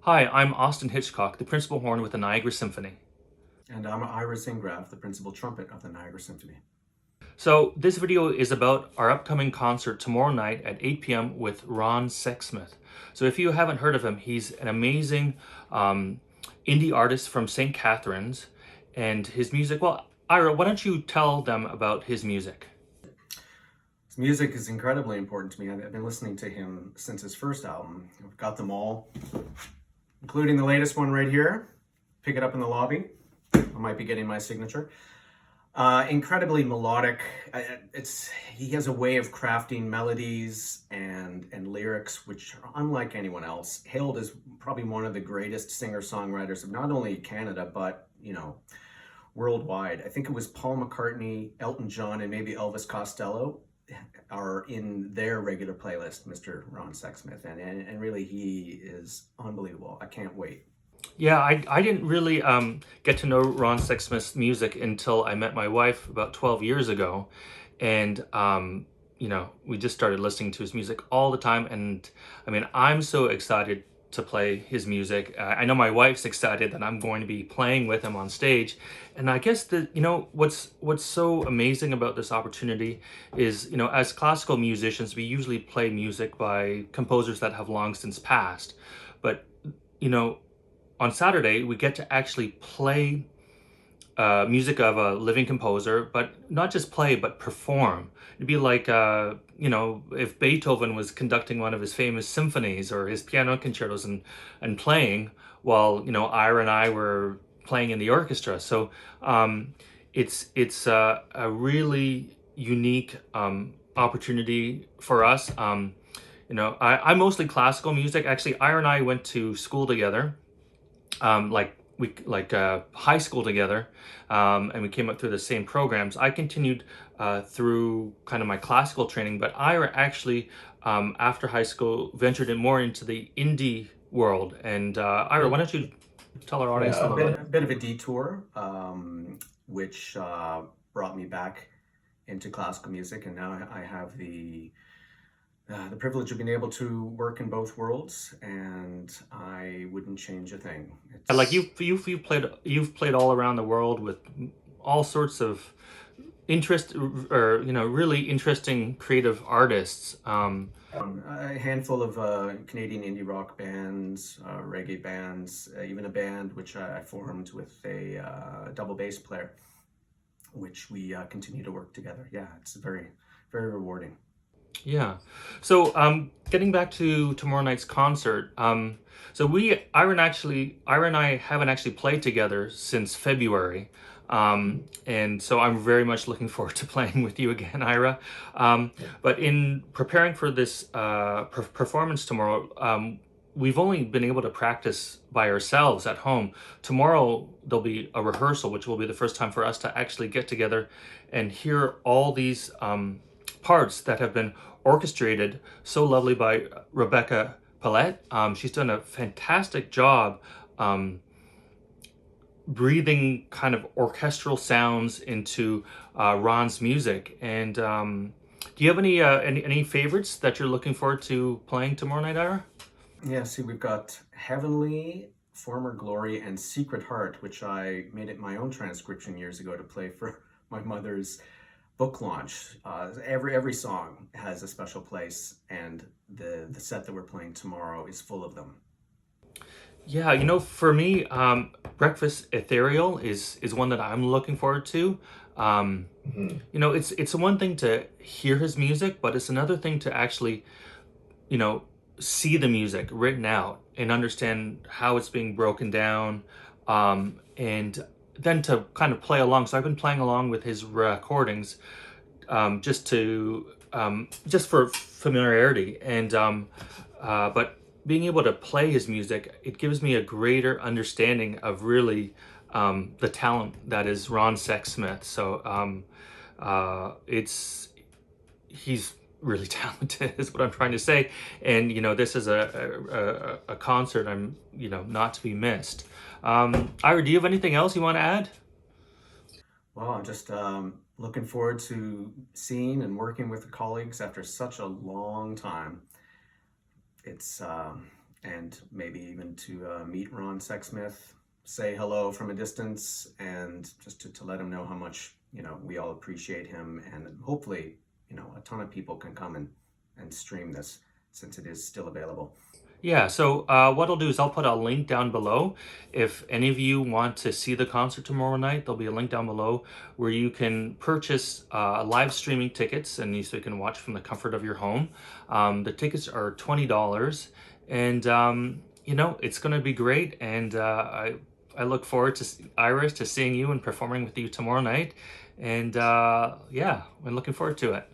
Hi, I'm Austin Hitchcock, the principal horn with the Niagara Symphony. And I'm Ira Zingraf, the principal trumpet of the Niagara Symphony. So this video is about our upcoming concert tomorrow night at 8 p.m. with Ron Sexsmith. So if you haven't heard of him, he's an amazing indie artist from St. Catharines, and his music, well, Ira, why don't you tell them about his music? His music is incredibly important to me. I've been listening to him since his first album. I've got them all, including the latest one right here. Pick it up in the lobby. I might be getting my signature. Incredibly melodic. He has a way of crafting melodies and lyrics which are unlike anyone else. Hailed as probably one of the greatest singer-songwriters of not only Canada but worldwide. I think it was Paul McCartney, Elton John, and maybe Elvis Costello are in their regular playlist, Mr. Ron Sexsmith, and really he is unbelievable. I can't wait. Yeah, I didn't really get to know Ron Sexsmith's music until I met my wife about 12 years ago. And, we just started listening to his music all the time. And I mean, I'm so excited to play his music. I know my wife's excited that I'm going to be playing with him on stage. And I guess that, what's so amazing about this opportunity is, as classical musicians, we usually play music by composers that have long since passed. But, you know, on Saturday, we get to actually play music of a living composer, but not just play, but perform. It'd be like, if Beethoven was conducting one of his famous symphonies or his piano concertos and playing while, Ira and I were playing in the orchestra. So it's a really unique opportunity for us. I'm mostly classical music. Actually, Ira and I went to school together, high school together, and we came up through the same programs. I continued through kind of my classical training, but Ira actually, after high school, ventured in more into the indie world. And Ira, why don't you tell our audience Yeah, a a little bit, about a it? bit of a detour, which brought me back into classical music, and now I have the privilege of being able to work in both worlds, and I wouldn't change a thing. Like It's you've played all around the world with all sorts of interest, or really interesting creative artists. a handful of Canadian indie rock bands, reggae bands, even a band which I formed with a double bass player, which we continue to work together. Yeah, it's very, very rewarding. Yeah. So, getting back to tomorrow night's concert, so Ira and I haven't actually played together since February. And so I'm very much looking forward to playing with you again, Ira. But in preparing for this performance tomorrow, we've only been able to practice by ourselves at home. Tomorrow there'll be a rehearsal, which will be the first time for us to actually get together and hear all these parts that have been orchestrated so lovely by Rebecca Palette. She's done a fantastic job breathing kind of orchestral sounds into Ron's music. And do you have any favorites that you're looking forward to playing tomorrow night, Ira? Yeah, see, we've got Heavenly, Former Glory, and Secret Heart, which I made it my own transcription years ago to play for my mother's book launch. Every song has a special place, and the set that we're playing tomorrow is full of them. Yeah, for me, Breakfast Ethereal is one that I'm looking forward to. Um, it's one thing to hear his music, but it's another thing to actually, you know, see the music written out and understand how it's being broken down, and then to kind of play along. So I've been playing along with his recordings, just for familiarity, and but being able to play his music, it gives me a greater understanding of really the talent that is Ron Sexsmith. So it's he's really talented is what I'm trying to say. And this is a concert I'm not to be missed. Ira, do you have anything else you want to add? Well, I'm just looking forward to seeing and working with colleagues after such a long time. It's and maybe even to meet Ron Sexsmith, say hello from a distance, and just to let him know how much, we all appreciate him, and hopefully, a ton of people can come and stream this since it is still available. Yeah, so what I'll do is I'll put a link down below. If any of you want to see the concert tomorrow night, there'll be a link down below where you can purchase live streaming tickets, and so you can watch from the comfort of your home. The tickets are $20, and it's going to be great. And I look forward to Iris to seeing you and performing with you tomorrow night. And yeah, I'm looking forward to it.